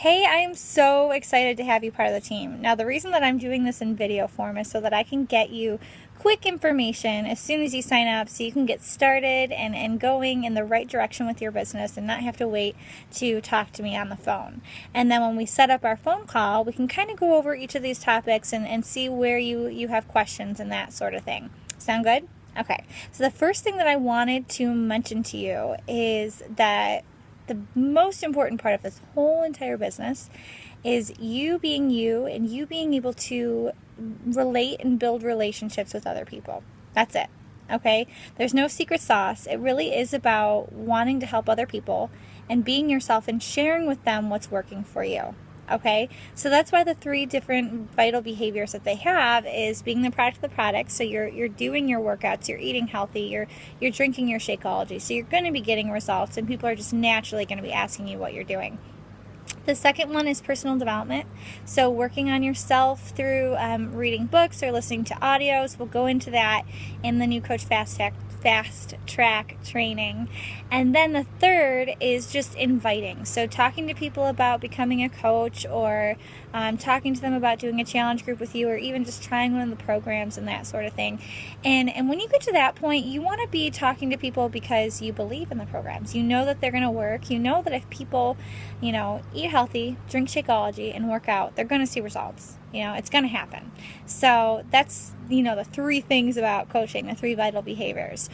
Hey, I am so excited to have you part of the team. Now, the reason that I'm doing this in video form is so that I can get you quick information as soon as you sign up so you can get started and going in the right direction with your business and not have to wait to talk to me on the phone. And then when we set up our phone call, we can kind of go over each of these topics and see where you have questions and that sort of thing. Sound good? Okay, so the first thing that I wanted to mention to you is that the most important part of this whole entire business is you being you and you being able to relate and build relationships with other people. That's it. Okay? There's no secret sauce. It really is about wanting to help other people and being yourself and sharing with them what's working for you. Okay, so that's why the 3 different vital behaviors that they have is being the product of the product. So you're doing your workouts, you're eating healthy, you're drinking your Shakeology. So you're going to be getting results, and people are just naturally going to be asking you what you're doing. The second one is personal development. So working on yourself through reading books or listening to audios. We'll go into that in the new Coach Fast Track training. And then the third is just inviting. So talking to people about becoming a coach, or talking to them about doing a challenge group with you, or even just trying one of the programs and that sort of thing. And when you get to that point, you want to be talking to people because you believe in the programs. You know that they're going to work. You know that if people, eat healthy, drink Shakeology, and work out, they're going to see results. It's going to happen. So that's, the 3 things about coaching, the 3 vital behaviors.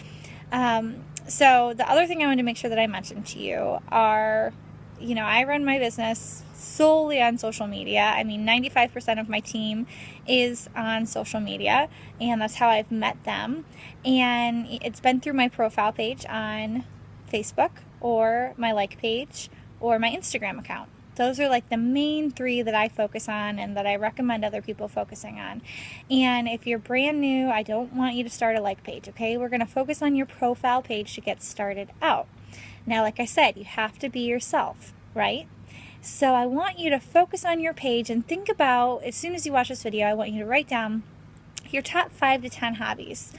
So the other thing I wanted to make sure that I mentioned to you are, I run my business solely on social media. I mean, 95% of my team is on social media, and that's how I've met them. And it's been through my profile page on Facebook, or my like page, or my Instagram account. Those are like the main 3 that I focus on and that I recommend other people focusing on. And if you're brand new, I don't want you to start a like page, okay? We're going to focus on your profile page to get started out. Now, like I said, you have to be yourself, right? So I want you to focus on your page and think about, as soon as you watch this video, I want you to write down your top 5 to 10 hobbies.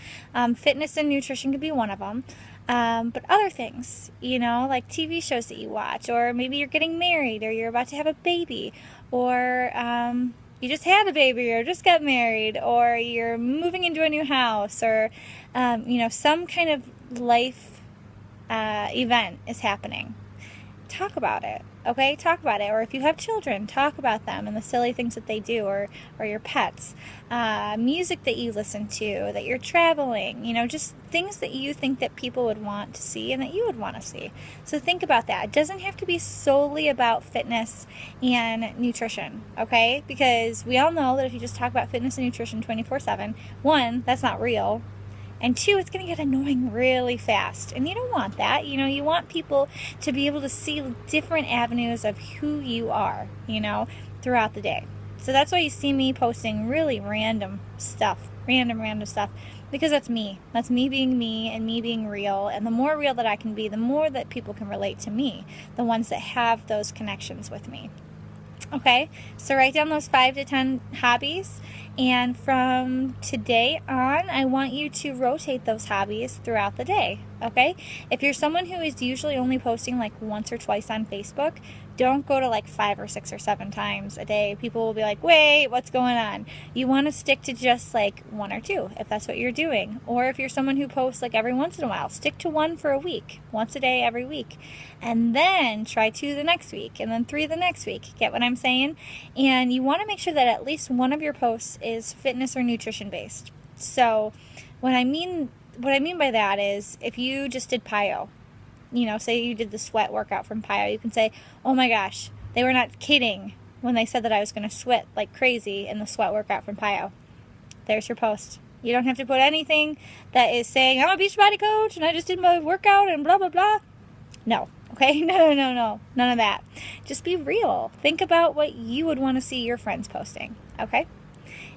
Fitness and nutrition could be one of them. But other things, like TV shows that you watch, or maybe you're getting married, or you're about to have a baby, or you just had a baby, or just got married, or you're moving into a new house, or some kind of life event is happening. Talk about it, okay? Talk about it. Or if you have children, talk about them and the silly things that they do, or your pets, music that you listen to, that you're traveling, just things that you think that people would want to see and that you would want to see. So think about that. It doesn't have to be solely about fitness and nutrition, okay? Because we all know that if you just talk about fitness and nutrition 24/7, 1, that's not real. And 2, it's going to get annoying really fast. And you don't want that. You want people to be able to see different avenues of who you are, throughout the day. So that's why you see me posting really random stuff, because that's me. That's me being me and me being real. And the more real that I can be, the more that people can relate to me, the ones that have those connections with me. Okay, so write down those 5 to 10 hobbies, and from today on, I want you to rotate those hobbies throughout the day, okay? If you're someone who is usually only posting like once or twice on Facebook, don't go to like 5 or 6 or 7 times a day. People will be like, wait, what's going on? You want to stick to just like 1 or 2 if that's what you're doing. Or if you're someone who posts like every once in a while, stick to 1 for a week, once a day every week. And then try 2 the next week, and then 3 the next week. Get what I'm saying? And you want to make sure that at least one of your posts is fitness or nutrition based. So what I mean by that is, if you just did PiYo, say you did the sweat workout from PiYo, you can say, oh my gosh, they were not kidding when they said that I was going to sweat like crazy in the sweat workout from PiYo. There's your post. You don't have to put anything that is saying, I'm a Beachbody coach and I just did my workout and blah, blah, blah. No. Okay? No. None of that. Just be real. Think about what you would want to see your friends posting. Okay?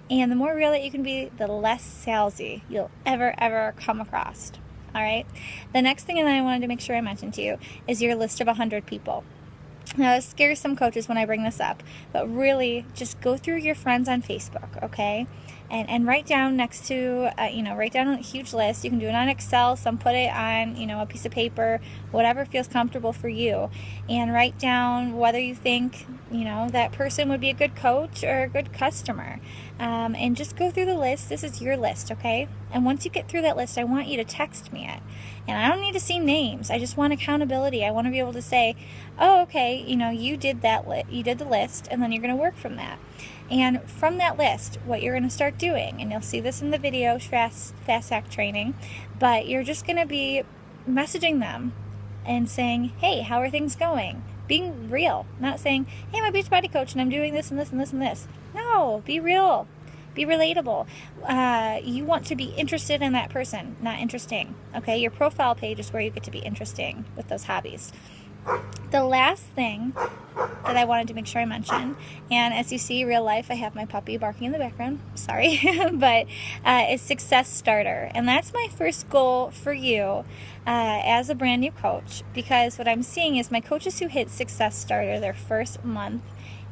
And the more real that you can be, the less salesy you'll ever come across. All right? The next thing that I wanted to make sure I mentioned to you is your list of 100 people. Now, it scares some coaches when I bring this up, but really just go through your friends on Facebook, okay? and write down next to, write down a huge list. You can do it on Excel, some put it on, a piece of paper, whatever feels comfortable for you. And write down whether you think, that person would be a good coach or a good customer. And just go through the list. This is your list, okay? And once you get through that list, I want you to text me it. And I don't need to see names. I just want accountability. I want to be able to say, oh, okay, you did you did the list, and then you're going to work from that. And from that list, what you're going to start doing, and you'll see this in the video, Fast Act Training, but you're just going to be messaging them and saying, hey, how are things going? Being real, not saying, hey, I'm a Beachbody coach and I'm doing this and this and this and this. No, be real. Be relatable. You want to be interested in that person, not interesting. Okay, your profile page is where you get to be interesting with those hobbies. The last thing that I wanted to make sure I mention, and as you see, real life, I have my puppy barking in the background. Sorry, but is Success Starter, and that's my first goal for you as a brand new coach. Because what I'm seeing is my coaches who hit Success Starter their first month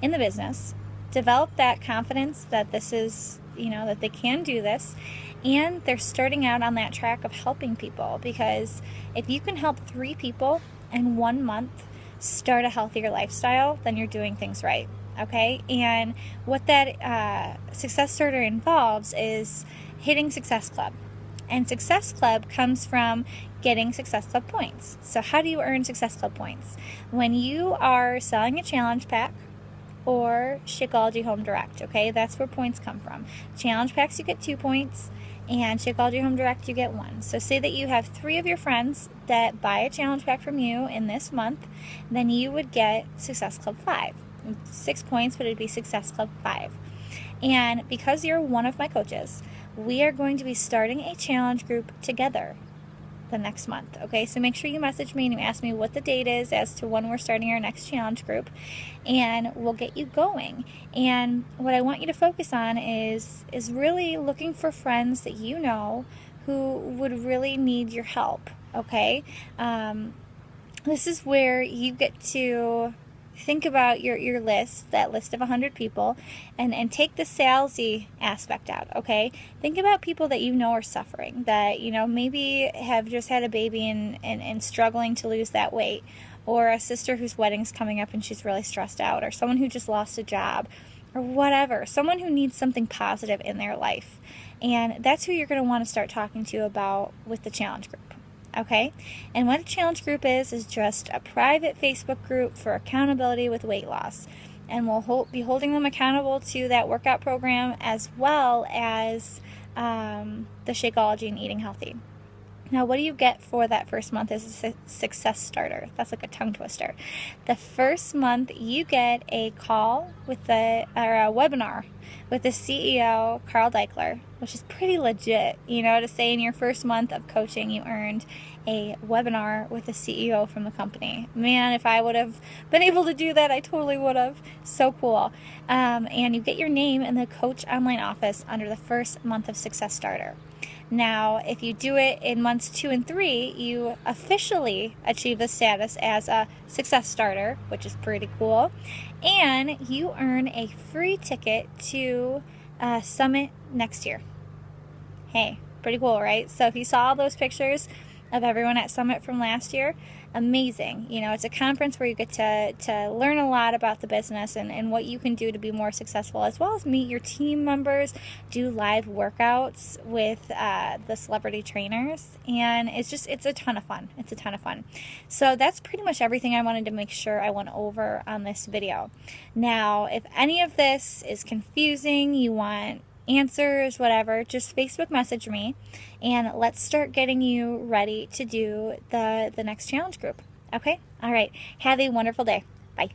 in the business develop that confidence that this is, that they can do this, and they're starting out on that track of helping people. Because if you can help 3 people in 1 month start a healthier lifestyle, then you're doing things right, okay? And what that Success Starter involves is hitting Success Club. And Success Club comes from getting Success Club points. So how do you earn Success Club points? When you are selling a challenge pack or Shakeology Home Direct, okay? That's where points come from. Challenge packs, you get 2 points, and Shakeology Home Direct, you get 1. So say that you have 3 of your friends that buy a challenge pack from you in this month, then you would get Success Club 5. 6 points, but it'd be Success Club 5. And because you're one of my coaches, we are going to be starting a challenge group together the next month, okay? So make sure you message me and you ask me what the date is as to when we're starting our next challenge group, and we'll get you going. And what I want you to focus on is really looking for friends that you know who would really need your help, okay? This is where you get to think about your list, that list of 100 people, and take the salesy aspect out, okay? Think about people that you know are suffering, that, maybe have just had a baby and struggling to lose that weight, or a sister whose wedding's coming up and she's really stressed out, or someone who just lost a job, or whatever, someone who needs something positive in their life. And that's who you're going to want to start talking to about with the challenge group. Okay? And what a challenge group is just a private Facebook group for accountability with weight loss. And we'll be holding them accountable to that workout program, as well as the Shakeology and Eating Healthy. Now, what do you get for that first month as a Success Starter? That's like a tongue twister. The first month, you get a call with a webinar with the CEO, Carl Daikeler, which is pretty legit, to say in your first month of coaching, you earned a webinar with the CEO from the company. Man, if I would have been able to do that, I totally would have. So cool. And you get your name in the Coach Online office under the first month of Success Starter. Now, if you do it in months 2 and 3, you officially achieve the status as a Success Starter, which is pretty cool. And you earn a free ticket to Summit next year. Hey, pretty cool, right? So if you saw all those pictures of everyone at Summit from last year, amazing. It's a conference where you get to learn a lot about the business and what you can do to be more successful, as well as meet your team members, do live workouts with the celebrity trainers, and it's a ton of fun. It's a ton of fun. So that's pretty much everything I wanted to make sure I went over on this video. Now, if any of this is confusing, you want answers, whatever, just Facebook message me and let's start getting you ready to do the next challenge group. Okay? All right. Have a wonderful day. Bye.